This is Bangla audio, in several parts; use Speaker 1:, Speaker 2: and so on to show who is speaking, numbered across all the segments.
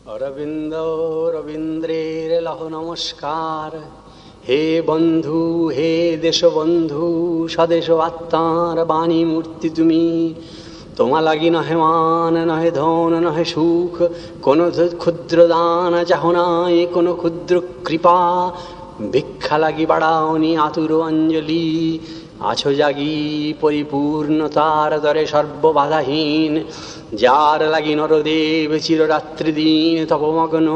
Speaker 1: অরবিন্দ রবীন্দ্রের লহ নমস্কার। হে বন্ধু, হে দেশবন্ধু, স্বদেশ আত্মার বাণী মূর্তি তুমি। তোমা লাগি নহে মান, নহে ধন, নহে সুখ, কোনো ক্ষুদ্র দান চাহ নাই, কোনো ক্ষুদ্র কৃপা। ভিক্ষা লাগি বাড়াওনি আতুর অঞ্জলি, আছো জাগি পরিপূর্ণতার দরে সর্ববাধাহীন। যার লাগি নরদেব চিররাত্রি দিন তপমগ্ন,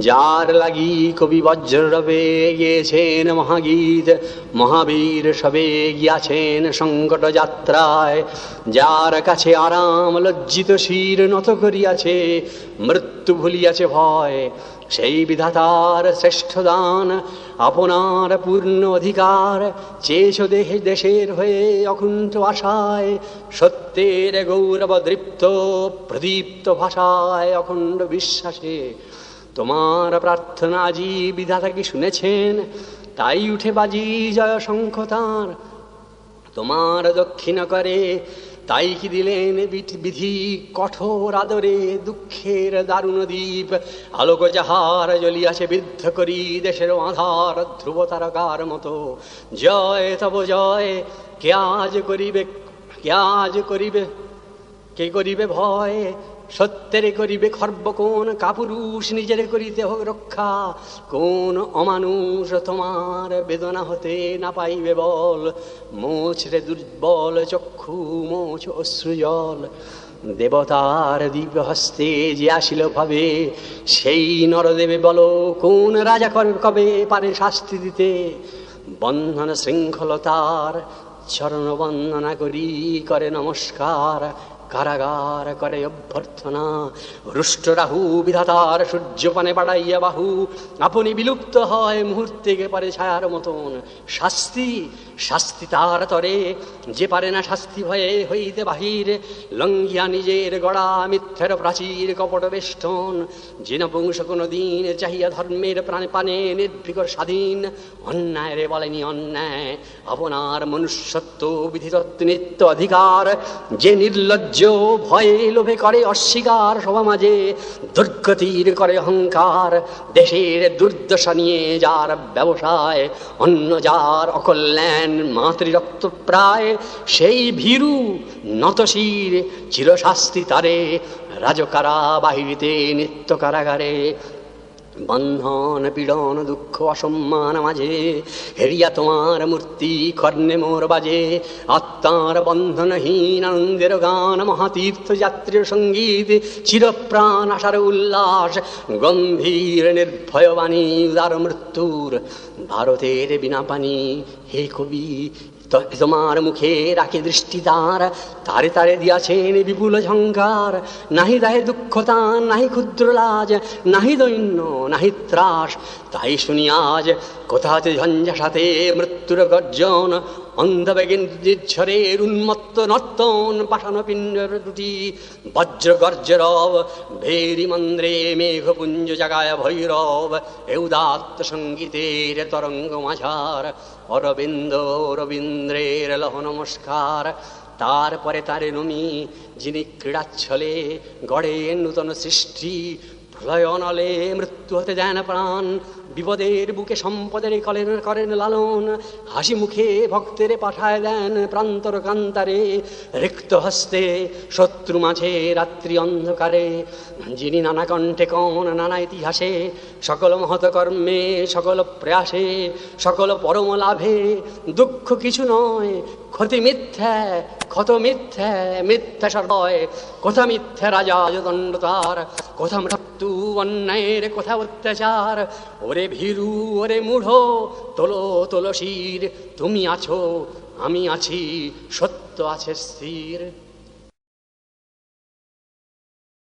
Speaker 1: যার লাগি কবি বজ্ররবে গিয়েছেন মহাগীত, মহাবীর সবে গিয়াছেন সংকট যাত্রায়। যার কাছে আরাম লজ্জিত শির নত করিয়াছে, মৃত্যু ভুলিয়াছে ভয়, সেই বিধাতার শ্রেষ্ঠ দান আপনার পূর্ণ অধিকার। চেয়েছ দেশের হয়ে অকুণ্ঠ আশায়, সত্যের গৌরব দৃপ্ত প্রদীপ্ত ভাষায় অখণ্ড বিশ্বাসে। তোমার প্রার্থনা আজি বিধাতা কি শুনেছেন, তাই উঠে বাজি জয় শঙ্খ তাঁর। তোমার দক্ষিণ করে তাই কি দিলেন বিধি কঠোর আদরে, দুঃখের দারুণ দ্বীপ আলোক যাহার জ্বলিয়াছে বিদ্ধ করি দেশের আধার ধ্রুব তারকার মতো। জয় তব জয়, কে আজ করিবে, কে আজ করিবে, কে করিবে ভয়, সত্যের করিবে খর্ব কোন কাপুরুষ, নিজের করিতে হোক রক্ষা কোন অমানুষ। তোমার বেদনা হতে না পাইবে বল, মোছ রে দুর্বল চক্ষু, মোছ অশ্রুজল। দেবতার দিব্য হস্তে যে আসিল ভাবে, সেই নরদেবে বলো কোন রাজা কবে পারে শাস্তি দিতে। বন্ধন শৃঙ্খলতার চরণ বন্দনা করি করে নমস্কার, কারাগার করে অভ্যর্থনা। রুষ্ট রাহু বিধাতার সূর্যপানে বাড়াইয়া বাহু, আপনি বিলুপ্ত হয় মুহূর্তে পারে ছায়ার মতন। শাস্তি শাস্তি তার তরে যে পারে না শাস্তি ভয়ে হইতে বাহির, লঙ্ঘিয়া নিজের গড়া মিথ্যের প্রাচীর কপট বেষ্টন। যে নপুংস কোনো দিন চাহিয়া ধর্মের প্রাণে পানে নির্ভীকর স্বাধীন। অন্যায় রে বলেনি অন্যায়, আপনার মনুষ্যত্ব বিধিতত্ত্ব নিত্য অধিকার। যে নির্লজ্জ ভয়ে লোভে করে অস্বীকার, সভা মাঝে দুর্গতির করে অহংকার। দেশের দুর্দশা নিয়ে যার ব্যবসায়, অন্য যার অকল্যাণ মাতৃরক্ত প্রায়, সেই ভীরু নতশির চিরশাস্তি তারে, রাজকারা বাহিরিতে নিত্য কারাগারে। বন্ধন পীড়ন দুঃখ অসম্মান মাঝে, হেরিয়া তোমার মূর্তি কর্ণে মোর বাজে। আত্মার বন্ধনহীন আনন্দের গান, মহাতীর্থ যাত্রীর সঙ্গীত, চিরপ্রাণ আশার উল্লাস, গম্ভীর নির্ভয় বাণী উদার মৃত্যুর। ভারতের বিনা পানি হে কবি তোমার মুখে রাখে দৃষ্টি তার, তারে তারে দিয়াছেন বিপুল ঝঙ্কার। নাহি দাহে দুঃখ তান, নাহি ক্ষুদ্র লাজ, নাহি দৈন্য, নাহি ত্রাস। তাই শুনি আজ কোথাতে ঝঞ্ঝা সাথে মৃত্যুর গর্জন, অন্ধবেগে নির্ঝরের উন্মত্ত নর্তন। পাষাণ পিণ্ডের দুটি বজ্র গর্জরব, ভেরি মন্দ্রে মেঘপুঞ্জ জাগায় ভৈরব। এ উদাত্ত সঙ্গীতের তরঙ্গ মাঝার, অরবিন্দ রবীন্দ্রের লহ নমস্কার। তারপরে তারে নমি যিনি ক্রীড়াচ্ছলে গড়েন নূতন সৃষ্টি। প্রলয় অনলে মৃত্যু হতে দেন প্রাণ, বিপদের বুকে সম্পদের করেন লালন। হাসি মুখে ভক্তেরে পাঠায় দেন প্রান্তর কান্তারে, রিক্ত হস্তে শত্রু মাঝে রাত্রি অন্ধকারে। যিনি নানা কণ্ঠে কন নানা ইতিহাসে, সকল মহৎ কর্মে সকল প্রয়াসে সকল পরম লাভে। দুঃখ কিছু নয়, ক্ষতি মিথ্যা, ক্ষত মিথ্যা, মিথ্যা সর্বয়। কোথা মিথ্যা রাজা দণ্ড তার, কোথা মৃত্যু অন্যায়ের, কোথা অত্যাচার। ওরে ভীরু, ওরে মূঢ়, তোলো তোলো শির। তুমি আছো, আমি আছি, সত্য আছে স্থির।